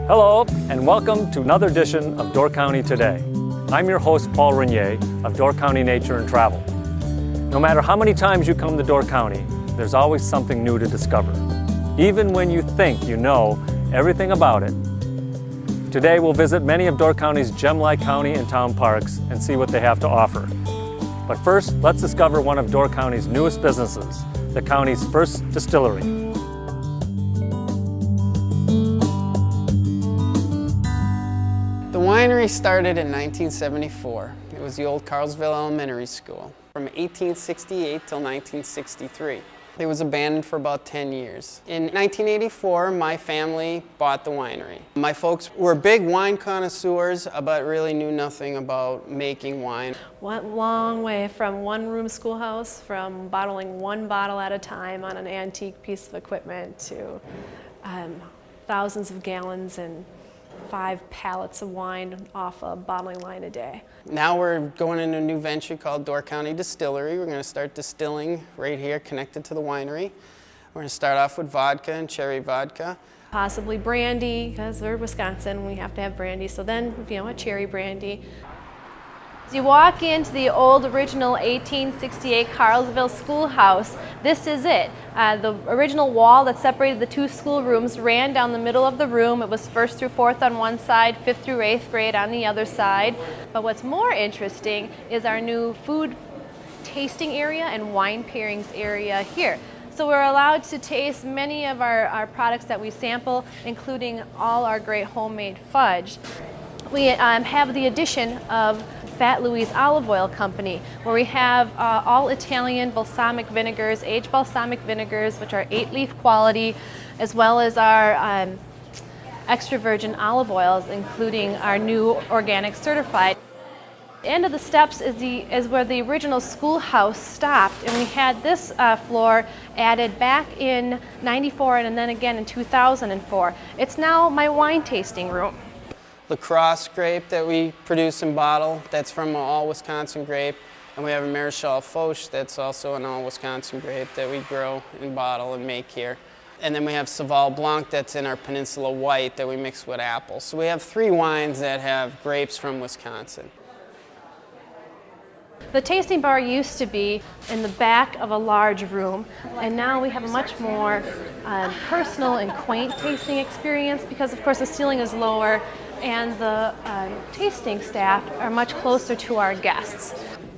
Hello, and welcome to another edition of Door County Today. I'm your host, Paul Renier of Door County Nature and Travel. No matter how many times you come to Door County, there's always something new to discover, even when you think you know everything about it. Today we'll visit many of Door County's gem-like county and town parks and see what they have to offer. But first, let's discover one of Door County's newest businesses, the county's first distillery. The winery started in 1974. It was the old Carlsville Elementary School from 1868 till 1963. It was abandoned for about 10 years. In 1984, my family bought the winery. My folks were big wine connoisseurs, but really knew nothing about making wine. Went a long way from one-room schoolhouse, from bottling one bottle at a time on an antique piece of equipment to thousands of gallons and 5 pallets of wine off a bottling line a day. Now we're going into a new venture called Door County Distillery. We're going to start distilling right here, connected to the winery. We're going to start off with vodka and cherry vodka. Possibly brandy, because we're Wisconsin, we have to have brandy. So then, a cherry brandy. As you walk into the old original 1868 Carlsville schoolhouse, this is it. The original wall that separated the 2 schoolrooms ran down the middle of the room. It was 1st through 4th on one side, 5th through 8th grade on the other side. But what's more interesting is our new food tasting area and wine pairings area here. So we're allowed to taste many of our products that we sample, including all our great homemade fudge. We have the addition of Fat Louie's Olive Oil Company, where we have all Italian balsamic vinegars, aged balsamic vinegars, which are 8-leaf quality, as well as our extra virgin olive oils, including our new organic certified. The end of the steps is where the original schoolhouse stopped, and we had this floor added back in '94 and then again in 2004. It's now my wine tasting room. LaCrosse grape that we produce and bottle, that's from an all-Wisconsin grape. And we have a Maréchal Foch that's also an all-Wisconsin grape that we grow and bottle and make here. And then we have Saval Blanc that's in our Peninsula White that we mix with apples. So we have 3 wines that have grapes from Wisconsin. The tasting bar used to be in the back of a large room, and now we have a much more personal and quaint tasting experience because, of course, the ceiling is lower and the tasting staff are much closer to our guests.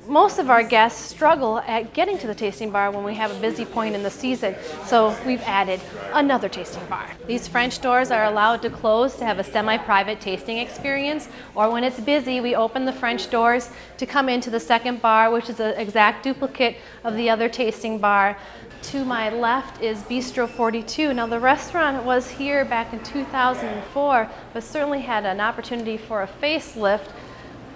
Most of our guests struggle at getting to the tasting bar when we have a busy point in the season, so we've added another tasting bar. These French doors are allowed to close to have a semi-private tasting experience, or when it's busy, we open the French doors to come into the second bar, which is an exact duplicate of the other tasting bar. To my left is Bistro 42. Now the restaurant was here back in 2004, but certainly had an opportunity for a facelift.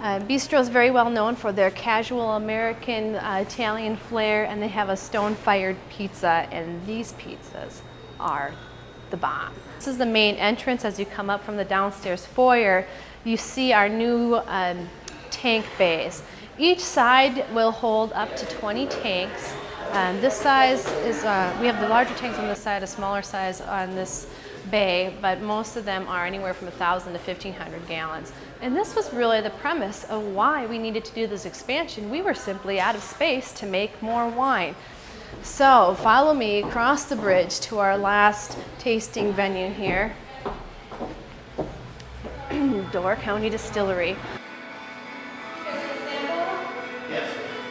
Bistro is very well known for their casual American Italian flair, and they have a stone-fired pizza, and these pizzas are the bomb. This is the main entrance. As you come up from the downstairs foyer, you see our new tank bays. Each side will hold up to 20 tanks. This size is, we have the larger tanks on this side, a smaller size on this bay, but most of them are anywhere from 1,000 to 1,500 gallons. And this was really the premise of why we needed to do this expansion. We were simply out of space to make more wine. So follow me across the bridge to our last tasting venue here, Door County Distillery.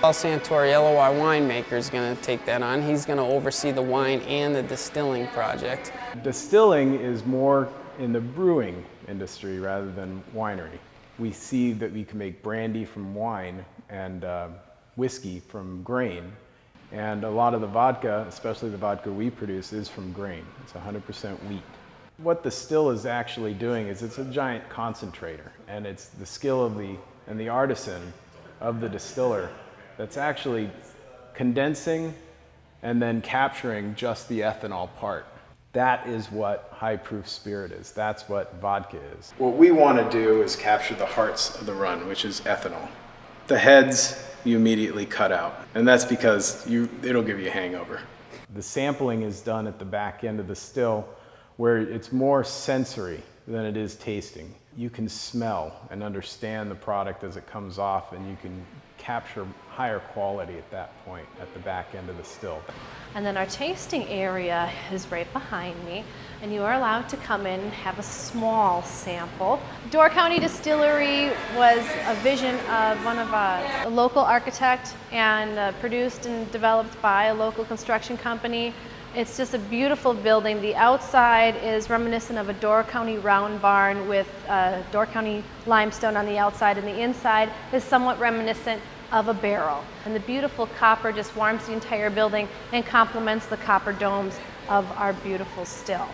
Paul Santoriello, our winemaker, is going to take that on. He's going to oversee the wine and the distilling project. Distilling is more in the brewing industry rather than winery. We see that we can make brandy from wine and whiskey from grain. And a lot of the vodka, especially the vodka we produce, is from grain. It's 100% wheat. What the still is actually doing is it's a giant concentrator, and it's the skill of the artisan of the distiller that's actually condensing and then capturing just the ethanol part. That is what high-proof spirit is. That's what vodka is. What we want to do is capture the hearts of the run, which is ethanol. The heads you immediately cut out, and that's because it'll give you a hangover. The sampling is done at the back end of the still, where it's more sensory. than it is tasting. You can smell and understand the product as it comes off, and you can capture higher quality at that point, at the back end of the still. And then our tasting area is right behind me, and you are allowed to come in and have a small sample. Door County Distillery was a vision of one of a local architect, and produced and developed by a local construction company. It's just a beautiful building. The outside is reminiscent of a Door County round barn with Door County limestone on the outside, and the inside is somewhat reminiscent of a barrel. And the beautiful copper just warms the entire building and complements the copper domes of our beautiful still.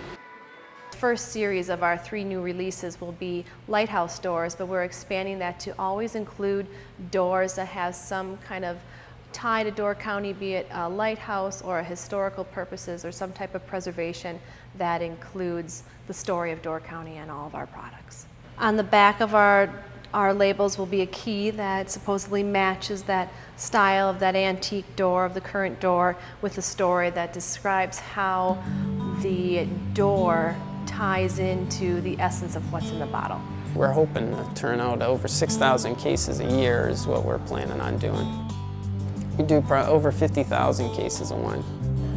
The first series of our 3 new releases will be lighthouse doors, but we're expanding that to always include doors that have some kind of tie to Door County, be it a lighthouse or a historical purposes or some type of preservation that includes the story of Door County and all of our products. On the back of our labels will be a key that supposedly matches that style of that antique door, of the current door, with a story that describes how the door ties into the essence of what's in the bottle. We're hoping to turn out over 6,000 cases a year is what we're planning on doing. We do over 50,000 cases of wine.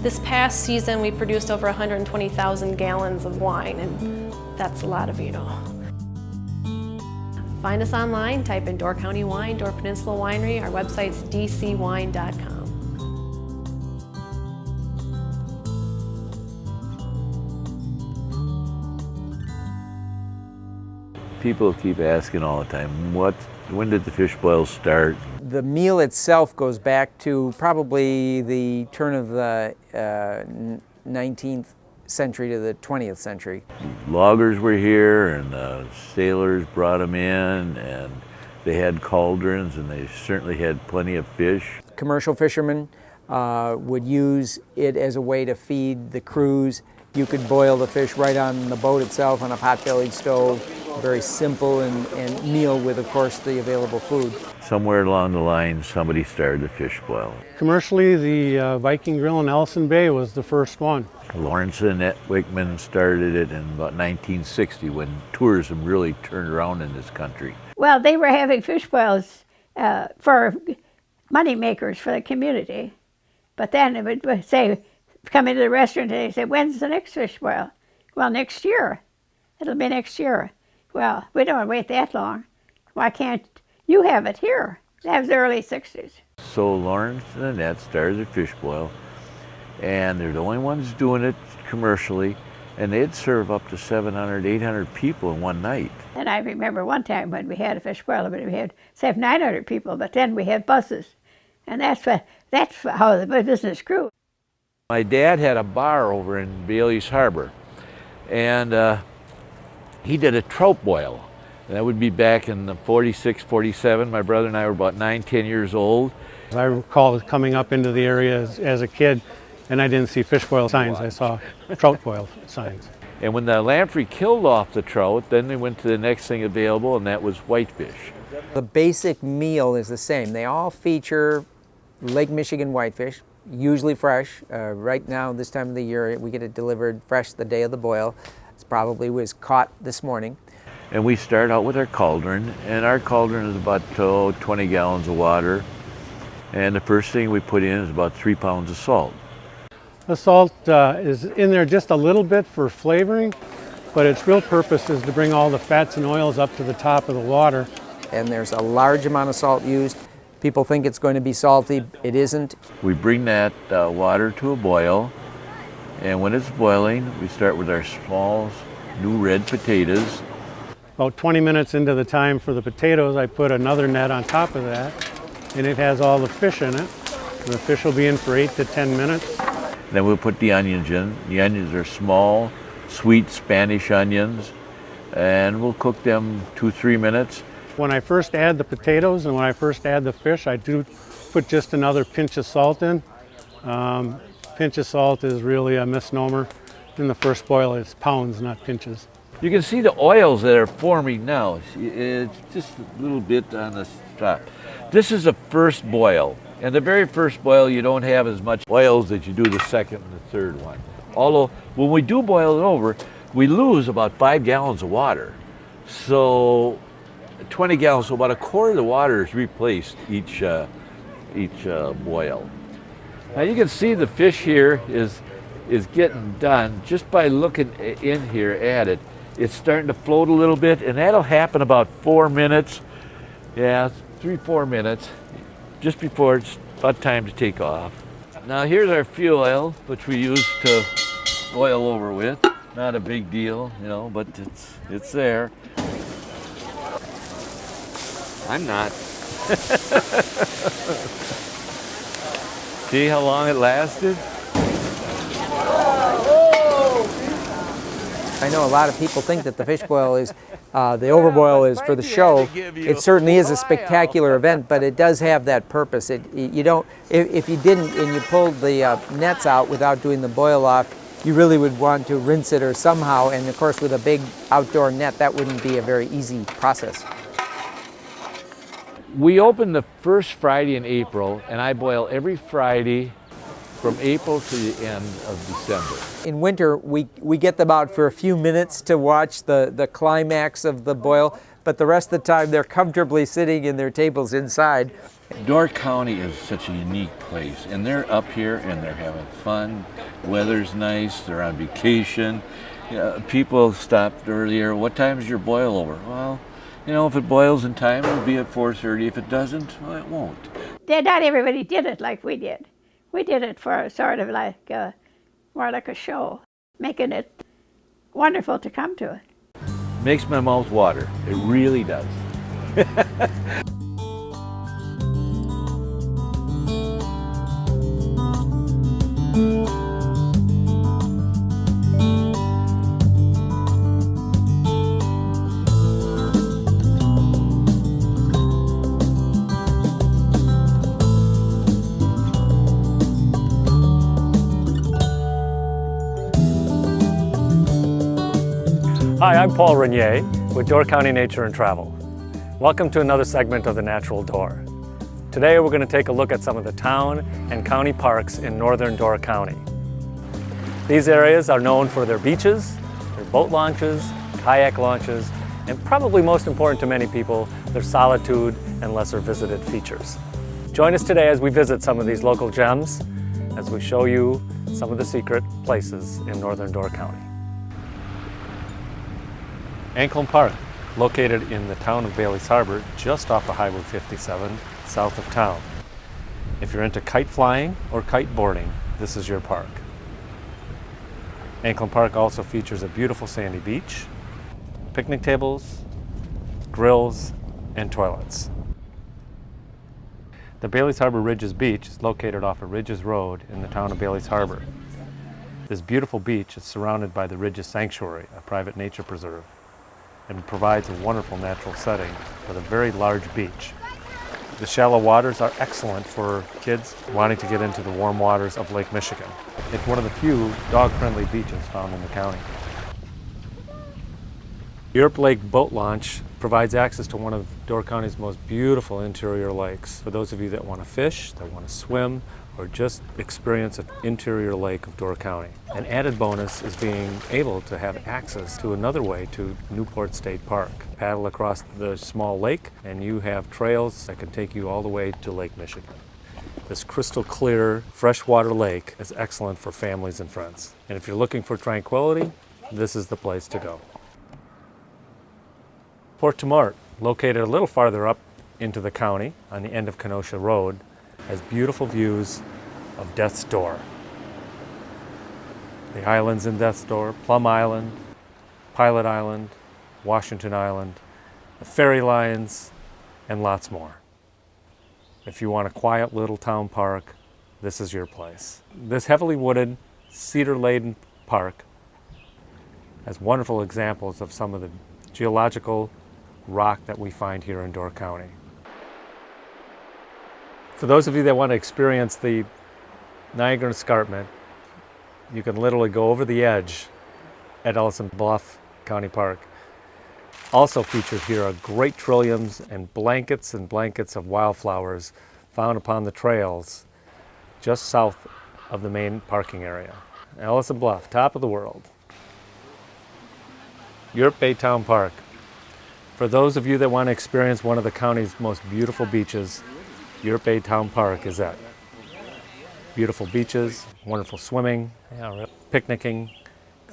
This past season we produced over 120,000 gallons of wine, and that's a lot of vino. Find us online, type in Door County Wine, Door Peninsula Winery. Our website's dcwine.com. People keep asking all the time, when did the fish boils start? The meal itself goes back to probably the turn of the 19th century to the 20th century. Loggers were here, and sailors brought them in, and they had cauldrons, and they certainly had plenty of fish. Commercial fishermen would use it as a way to feed the crews. You could boil the fish right on the boat itself on a pot-bellied stove. Very simple and meal with, of course, the available food. Somewhere along the line, somebody started the fish boil. Commercially, the Viking Grill in Ellison Bay was the first one. Lawrence and Annette Wickman started it in about 1960 when tourism really turned around in this country. Well, they were having fish boils for money makers for the community. But then it would say, come into the restaurant and they say, when's the next fish boil? Well, next year. It'll be next year. Well, we don't wait that long. Why can't you have it here? That was the early 60s. So Lawrence and Annette started the fish boil, and they're the only ones doing it commercially, and they'd serve up to 700, 800 people in one night. And I remember one time when we had a fish boil, we had 900 people, but then we had buses. And that's how the business grew. My dad had a bar over in Bailey's Harbor, and he did a trout boil. That would be back in the 46, 47. My brother and I were about 9, 10 years old. I recall coming up into the area as a kid, and I didn't see fish boil signs. I saw trout boil signs. And when the lamprey killed off the trout, then they went to the next thing available, and that was whitefish. The basic meal is the same. They all feature Lake Michigan whitefish, usually fresh. Right now, this time of the year, we get it delivered fresh the day of the boil. It probably was caught this morning. And we start out with our cauldron, and our cauldron is about 20 gallons of water. And the first thing we put in is about 3 pounds of salt. The salt is in there just a little bit for flavoring, but its real purpose is to bring all the fats and oils up to the top of the water. And there's a large amount of salt used. People think it's going to be salty. It isn't. We bring that water to a boil, and when it's boiling, we start with our small, new red potatoes. About 20 minutes into the time for the potatoes, I put another net on top of that, and it has all the fish in it. And the fish will be in for 8 to 10 minutes. Then we'll put the onions in. The onions are small, sweet Spanish onions, and we'll cook them 2-3 minutes. When I first add the potatoes and when I first add the fish, I do put just another pinch of salt in. Pinch of salt is really a misnomer. In the first boil, it's pounds, not pinches. You can see the oils that are forming now. It's just a little bit on the top. This is the first boil. And the very first boil, you don't have as much oils that you do the second and the third one. Although, when we do boil it over, we lose about 5 gallons of water. So 20 gallons, so about a quarter of the water is replaced each boil. Now you can see the fish here is getting done just by looking in here at it. It's starting to float a little bit, and that'll happen about 4 minutes. Yeah, 3-4 minutes, just before it's about time to take off. Now here's our fuel oil, which we use to boil over with. Not a big deal, you know, but it's there. I'm not. See how long it lasted? I know a lot of people think that the fish boil is, the overboil is for the show. It certainly is a spectacular event, but it does have that purpose. You don't, if you didn't and you pulled the nets out without doing the boil off, you really would want to rinse it or somehow, and of course with a big outdoor net, that wouldn't be a very easy process. We open the first Friday in April, and I boil every Friday from April to the end of December. In winter, we get them out for a few minutes to watch the climax of the boil, but the rest of the time they're comfortably sitting in their tables inside. Door County is such a unique place, and they're up here and they're having fun. Weather's nice, they're on vacation. You know, people stopped earlier. What time is your boil over? Well, you know, if it boils in time, it'll be at 4:30. If it doesn't, well, it won't. Not everybody did it like we did. We did it for sort of like, more like a show, making it wonderful to come to it. Makes my mouth water. It really does. Hi, I'm Paul Renier with Door County Nature and Travel. Welcome to another segment of The Natural Door. Today we're going to take a look at some of the town and county parks in northern Door County. These areas are known for their beaches, their boat launches, kayak launches, and probably most important to many people, their solitude and lesser visited features. Join us today as we visit some of these local gems, as we show you some of the secret places in northern Door County. Anklam Park, located in the town of Bailey's Harbor, just off of Highway 57, south of town. If you're into kite flying or kite boarding, this is your park. Anklam Park also features a beautiful sandy beach, picnic tables, grills, and toilets. The Bailey's Harbor Ridges Beach is located off of Ridges Road in the town of Bailey's Harbor. This beautiful beach is surrounded by the Ridges Sanctuary, a private nature preserve, and provides a wonderful natural setting with a very large beach. The shallow waters are excellent for kids wanting to get into the warm waters of Lake Michigan. It's one of the few dog-friendly beaches found in the county. Europe Lake Boat Launch provides access to one of Door County's most beautiful interior lakes. For those of you that want to fish, that want to swim, or just experience an interior lake of Door County. An added bonus is being able to have access to another way to Newport State Park. Paddle across the small lake and you have trails that can take you all the way to Lake Michigan. This crystal clear freshwater lake is excellent for families and friends. And if you're looking for tranquility, this is the place to go. Port Tomart, located a little farther up into the county on the end of Kenosha Road, has beautiful views of Death's Door. The islands in Death's Door, Plum Island, Pilot Island, Washington Island, the ferry lines, and lots more. If you want a quiet little town park, this is your place. This heavily wooded, cedar-laden park has wonderful examples of some of the geological rock that we find here in Door County. For those of you that want to experience the Niagara Escarpment, you can literally go over the edge at Ellison Bluff County Park. Also featured here are great trilliums and blankets of wildflowers found upon the trails just south of the main parking area. Ellison Bluff, top of the world. Europe Bay Town Park. For those of you that want to experience one of the county's most beautiful beaches, Europe Bay Town Park is it. Beautiful beaches, wonderful swimming, picnicking,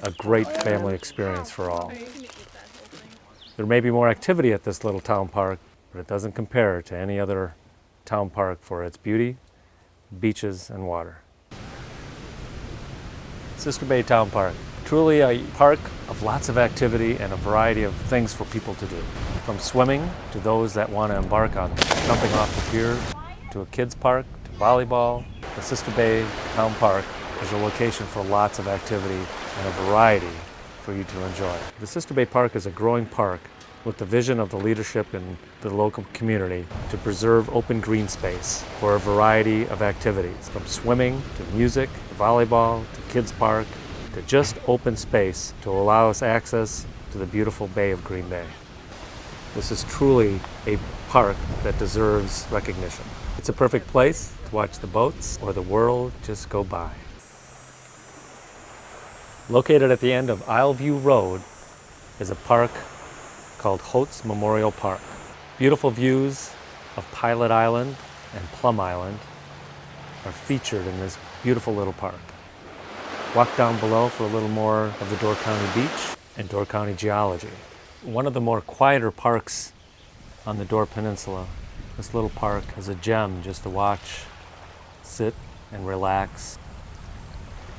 a great family experience for all. There may be more activity at this little town park, but it doesn't compare to any other town park for its beauty, beaches, and water. Sister Bay Town Park, truly a park of lots of activity and a variety of things for people to do. From swimming to those that want to embark on jumping off the pier, to a kids park, to volleyball. The Sister Bay Town Park is a location for lots of activity and a variety for you to enjoy. The Sister Bay Park is a growing park with the vision of the leadership in the local community to preserve open green space for a variety of activities, from swimming to music, to volleyball, to kids park, to just open space to allow us access to the beautiful Bay of Green Bay. This is truly a park that deserves recognition. It's a perfect place to watch the boats or the world just go by. Located at the end of Isleview Road is a park called Holtz Memorial Park. Beautiful views of Pilot Island and Plum Island are featured in this beautiful little park. Walk down below for a little more of the Door County Beach and Door County geology. One of the more quieter parks on the Door Peninsula. This little park is a gem just to watch, sit, and relax.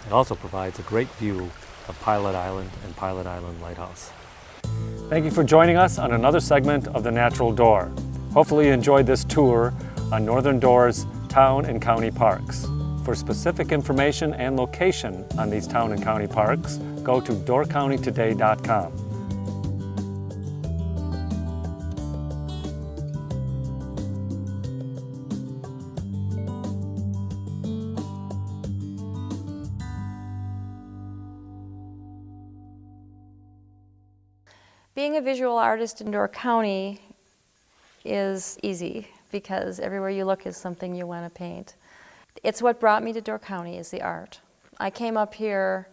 It also provides a great view of Pilot Island and Pilot Island Lighthouse. Thank you for joining us on another segment of The Natural Door. Hopefully you enjoyed this tour on Northern Door's town and county parks. For specific information and location on these town and county parks, go to doorcountytoday.com. Being a visual artist in Door County is easy because everywhere you look is something you want to paint. It's what brought me to Door County is the art. I came up here,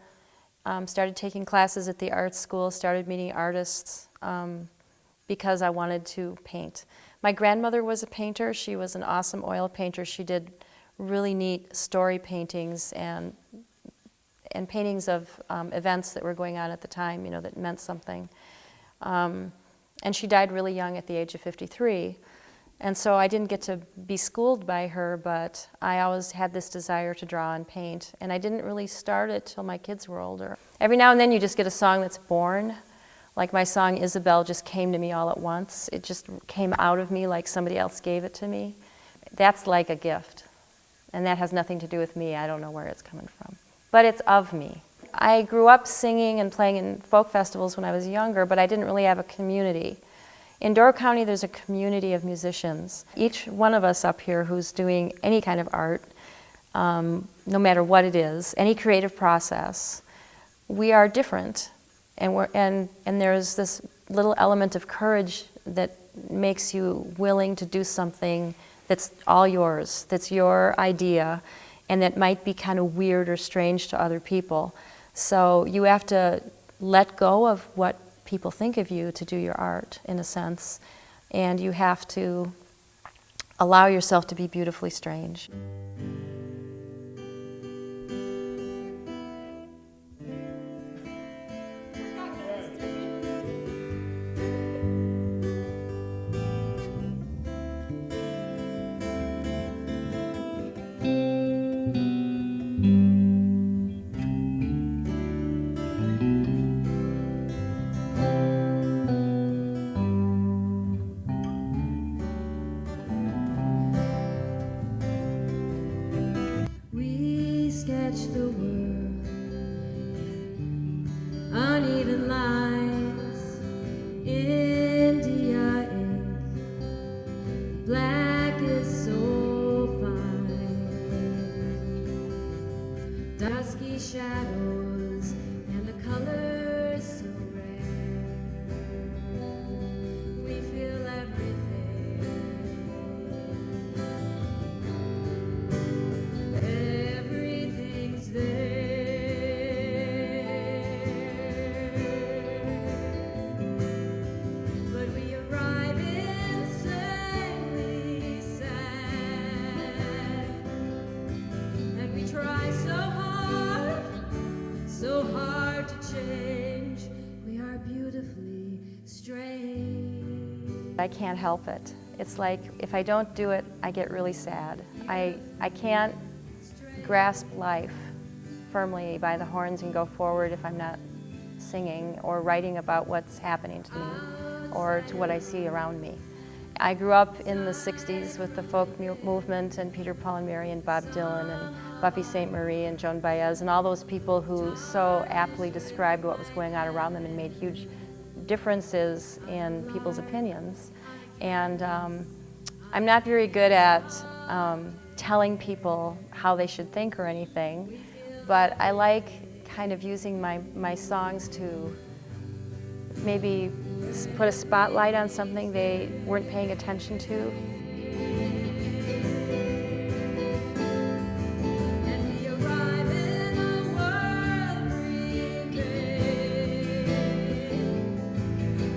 started taking classes at the art school, started meeting artists because I wanted to paint. My grandmother was a painter. She was an awesome oil painter. She did really neat story paintings and paintings of events that were going on at the time, you know, that meant something. And she died really young at the age of 53. And so I didn't get to be schooled by her, but I always had this desire to draw and paint. And I didn't really start it till my kids were older. Every now and then you just get a song that's born. Like my song Isabel just came to me all at once. It just came out of me like somebody else gave it to me. That's like a gift. And that has nothing to do with me. I don't know where it's coming from. But it's of me. I grew up singing and playing in folk festivals when I was younger, but I didn't really have a community. In Door County, there's a community of musicians. Each one of us up here who's doing any kind of art, no matter what it is, any creative process, we are different. And there's this little element of courage that makes you willing to do something that's all yours, that's your idea, and that might be kind of weird or strange to other people. So you have to let go of what people think of you to do your art, in a sense, and you have to allow yourself to be beautifully strange. Shadows and the colors so rare. We feel everything. Everything's there. hard to change. We are beautifully strange. I can't help it. It's like if I don't do it, I get really sad. I can't grasp life firmly by the horns and go forward if I'm not singing or writing about what's happening to me or to what I see around me. I grew up in the 60s with the folk movement and Peter, Paul and Mary and Bob Dylan and Buffy St. Marie and Joan Baez and all those people who so aptly described what was going on around them and made huge differences in people's opinions. And I'm not very good at telling people how they should think or anything, but I like kind of using my songs to maybe put a spotlight on something they weren't paying attention to. And we arrive in a world prepared,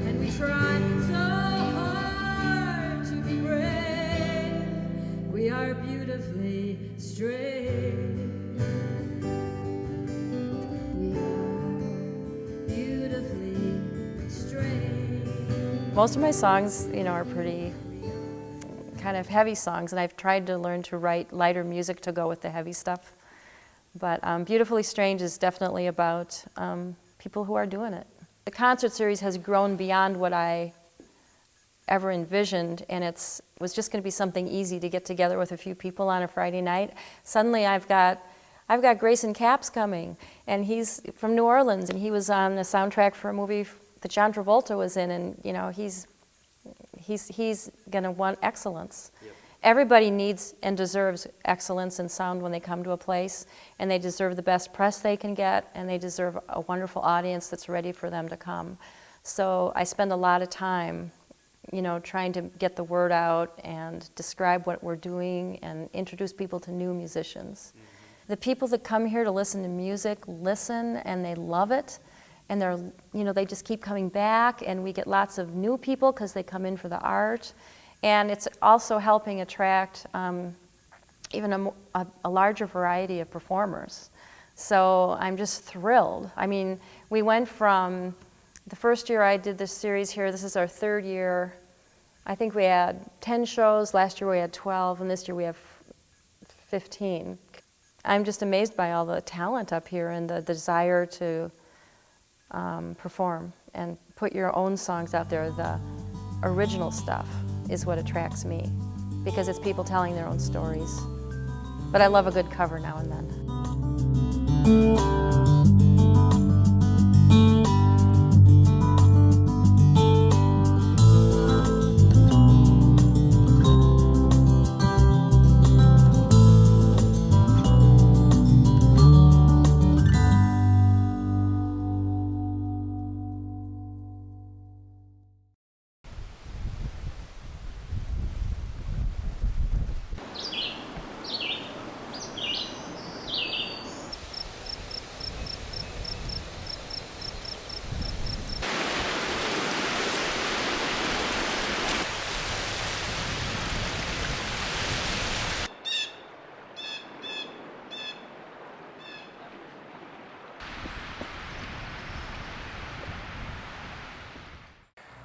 and we try so hard to be brave. We are beautifully strange. Most of my songs, are pretty kind of heavy songs, and I've tried to learn to write lighter music to go with the heavy stuff. But Beautifully Strange is definitely about people who are doing it. The concert series has grown beyond what I ever envisioned, and it was just going to be something easy to get together with a few people on a Friday night. Suddenly I've got Grayson Capps coming, and he's from New Orleans, and he was on the soundtrack for a movie that John Travolta was in, and he's going to want excellence. Yep. Everybody needs and deserves excellence in sound when they come to a place, and they deserve the best press they can get, and they deserve a wonderful audience that's ready for them to come. So I spend a lot of time, trying to get the word out and describe what we're doing and introduce people to new musicians. Mm-hmm. The people that come here to listen to music listen, and they love it. And they just keep coming back, and we get lots of new people because they come in for the art. And it's also helping attract even a larger variety of performers. So I'm just thrilled. I mean, we went from the first year I did this series here, this is our third year. I think we had 10 shows, last year we had 12, and this year we have 15. I'm just amazed by all the talent up here and the desire to perform and put your own songs out there. The original stuff is what attracts me because it's people telling their own stories. But I love a good cover now and then.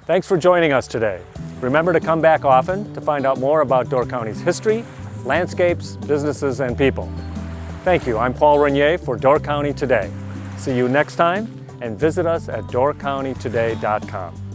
Thanks for joining us today. Remember to come back often to find out more about Door County's history, landscapes, businesses, and people. Thank you. I'm Paul Renier for Door County Today. See you next time, and visit us at doorcountytoday.com.